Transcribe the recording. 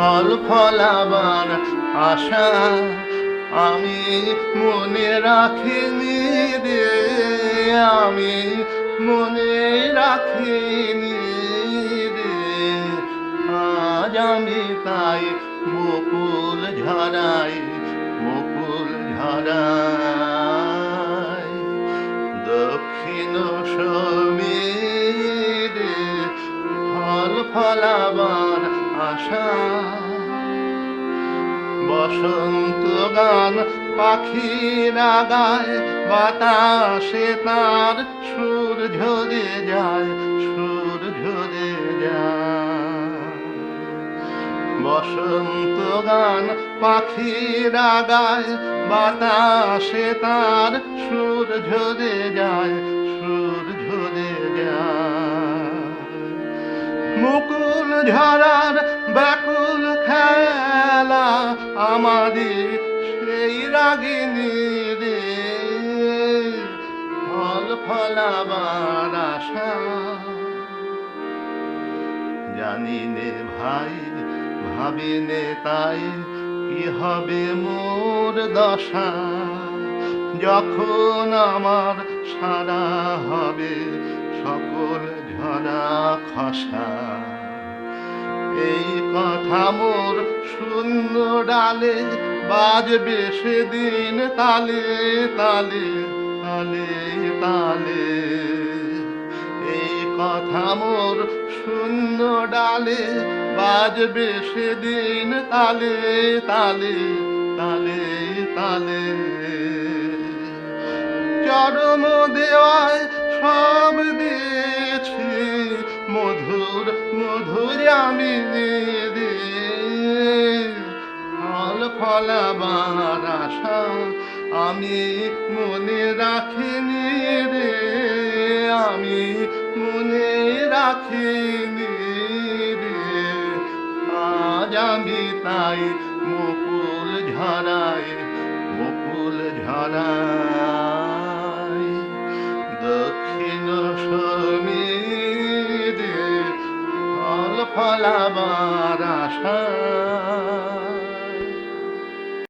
ফল ফলাবার আশা আমি মনে রাখিনি রে, আমি মনে রাখিনি রে। আজ আমি তাই মুকুল ঝরাই, মুকুল ঝরাই দক্ষিণ সমীরে ফল ফলাবার আশা। বসন্ত গান পাখিরা গায়, বাতাসে তার সুর ঝরে যায়, সুর ঝরে যায়। বসন্ত গান পাখিরা গায়, বাতাসে তার সুর ঝরে যায়, সুর ঝরে যায়। মুকুল ঝরার ব্যাকুল খেলা আমাদের সেই রাগিনী রে, ফল ফলাবার আশা। জানি নে ভাই, ভাবি নে তাই কি হবে মোর দশা, যখন আমার সারা হবে সকল ঝরা খসা। এই কথা মোর শূন্য ডালে বাজবে সেদিন তালে তালে, তালে তালে। এই কথা মোর শূন্য ডালে বাজবে সেদিন তালে তালে, তালে তালে। চরম দেওয়ায় সব দিয়েছি, মধুর মধুর আমি রে, ফল ফলাবার আশা আমি মনে রাখিনি রে, আমি মনে রাখিনি রে। আজ আমি তাই মুকুল ঝরাই, মুকুল ঝরাই দক্ষিণ সমীরে ফল ফলাবার আশা।